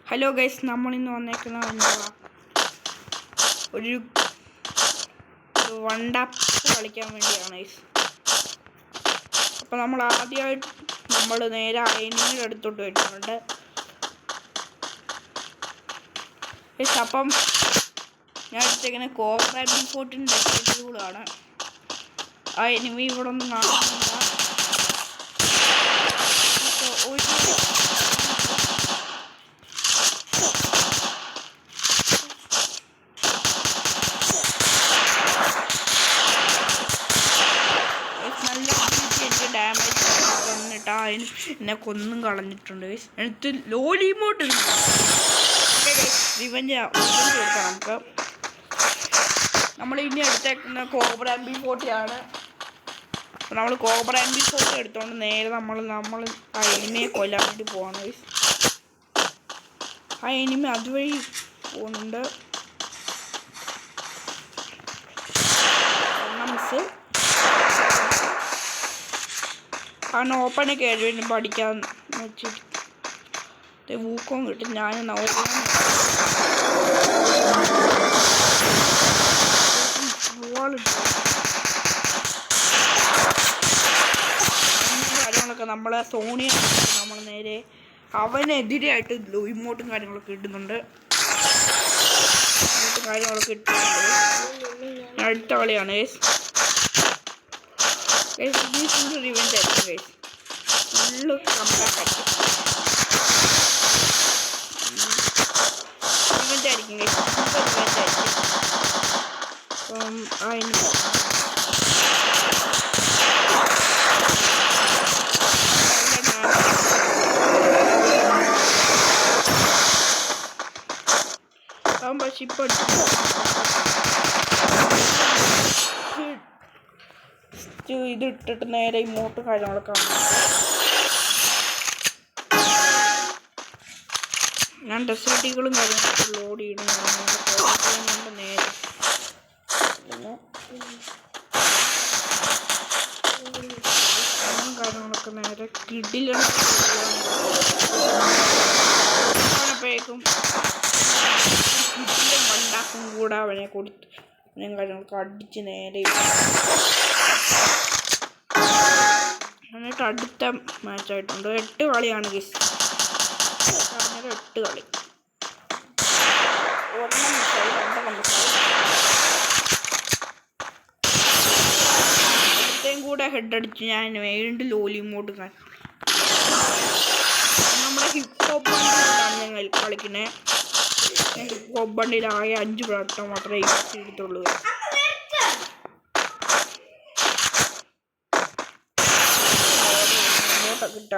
Hello guys, നമ്മളിന്ന് വന്നേക്കുന്നത് എന്തുവാ, ഒരു വണ്ടപ്പ് കളിക്കാൻ വേണ്ടിയാണ് ഗൈസ്. അപ്പോൾ നമ്മൾ ആദ്യമായിട്ട് നേരെ അയനിയുടെ അടുത്തോട്ട് വരുന്നുണ്ട് ഗൈസ്. അപ്പം ഞാൻ എടുത്തേക്കുന്ന കോബ്ര B14 ഡെസ്റ്റുകളാണ്. ആ എനിമി ഇവിടെ ഒന്നും കാണുന്നില്ല. ഡാമേജ് വന്നിട്ട് എന്നെ കൊന്നും കളഞ്ഞിട്ടുണ്ട്. എടുത്ത് ലോലിമോട്ട് റിവെഞ്ച് കൊടുക്കാം നമുക്ക്. നമ്മൾ ഇനി എടുത്തേക്കുന്ന കോബ്ര B40 ആണ്. അപ്പോൾ നമ്മൾ കോബ്ര B40 എടുത്തുകൊണ്ട് നേരെ നമ്മൾ ആ എനിമിയെ കൊല്ലാൻ വേണ്ടി പോവാണ്. ആ എനിമി അതുവഴി പോകുന്നുണ്ട്. മിസ് അവൻ ഓപ്പണൊക്കെ ആയിട്ട് വേണ്ടി പഠിക്കാമെന്ന് വെച്ചിട്ട് ഊക്കവും കിട്ടും. ഞാൻ കാര്യങ്ങളൊക്കെ നമ്മളെ സോണിയ നമ്മൾ നേരെ അവനെതിരായിട്ട് ഇമോട്ടും കാര്യങ്ങളൊക്കെ ഇടുന്നുണ്ട്. കാര്യങ്ങളൊക്കെ ഇട്ടിട്ടുണ്ട്. അടുത്ത കളിയാണ് ഫുള്ള് റിവെഞ്ച് ആയിരിക്കും. ഫുള്ള് കംബാക്ക് ആയിരിക്കും. റിവെഞ്ച് ആയിരിക്കും. റിവെഞ്ച് ആയിരിക്കും. അപ്പം പക്ഷെ ഇപ്പം ഇത് ഇട്ടിട്ട് നേരെ ഇമോട്ട് കാര്യങ്ങളൊക്കെ ഞാൻ ഡെസേർട്ടുകളും കാര്യങ്ങളൊക്കെ ലോഡ് ചെയ്യണം. നേരെ കാര്യങ്ങളൊക്കെ നേരെ കിടിലപ്പോഴേക്കും കിടിലും ഉണ്ടാക്കും കൂടെ അവനെ കൊടുത്ത് കാര്യങ്ങളൊക്കെ അടിച്ച് നേരെ എന്നിട്ട് അടുത്ത മാച്ചായിട്ടുണ്ട്. 8 കളിയാണ് ഗൈസ്. 8 കളി. ഒരെണ്ണം കൂടെ ഹെഡ് അടിച്ച് ഞാൻ വീണ്ടും ലോലിമോട്ട് നമ്മുടെ ഹിപ്പ് ഹോപ്പ് ബണ്ടിലാണ് ഞങ്ങൾ കളിക്കുന്നത്. ഹിപ്പ് ഹോപ്പ് ബണ്ടിൽ ആകെ 5 പ്രാവശ്യം മാത്രമേ യൂസ് ചെയ്തിട്ടുള്ളൂ.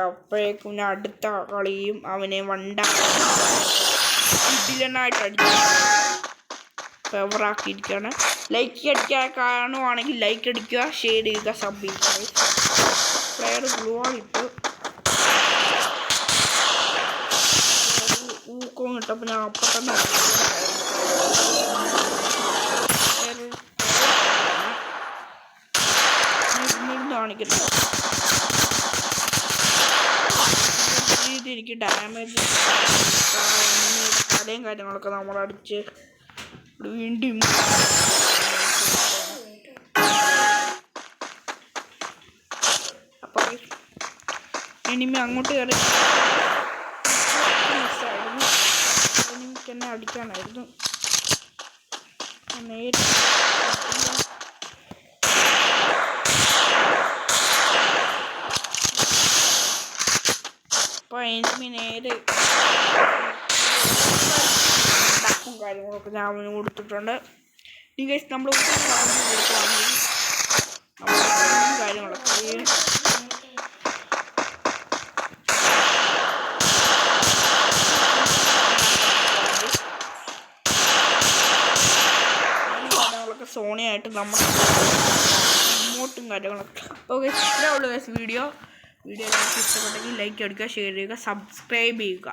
അപ്പോഴേക്കും ഞാൻ അടുത്ത കളിയും അവനെ ഇതിലനായിട്ട് അടിച്ച് ഫേവറാക്കിയിരിക്കുകയാണ്. ലൈക്ക് അടിക്കാൻ കാണുവാണെങ്കിൽ ലൈക്ക് അടിക്കുക, ഷെയർ ചെയ്യുക, സബ് ചെയ്യുക. പ്ലെയർ ഗ്ലൂവാൾ ഇട്ടു ഊക്കവും കിട്ടപ്പോൾ ഞാൻ അപ്പം തന്നെ കാണിക്കുന്നത്. എനിക്ക് ഡാമേജ് കടയും കാര്യങ്ങളൊക്കെ നമ്മളടിച്ച് വീണ്ടും അപ്പോൾ എനിമി അങ്ങോട്ട് കയറി മിസ്സായിരുന്നു. എനിമിക്ക് എന്നെ അടിക്കാനായിരുന്നു. നേരെ അപ്പോൾ എനിമി നേരെ ഉണ്ടാക്കും കാര്യങ്ങളൊക്കെ ഞാൻ അവന് കൊടുത്തിട്ടുണ്ട്. ഗൈസ് നമ്മൾ കൊടുക്കുകയാണെങ്കിൽ കാര്യങ്ങളൊക്കെ സോണിയായിട്ട് നമ്മൾ ഇമോട്ടും കാര്യങ്ങളൊക്കെ. ഓക്കെ, ഇത്രേ ഉള്ളൂ ഗൈസ് വീഡിയോ. എല്ലാവർക്കും ഇഷ്ടപ്പെട്ടെങ്കിൽ ലൈക്ക് അടിക്കുക, ഷെയർ ചെയ്യുക, സബ്സ്ക്രൈബ് ചെയ്യുക.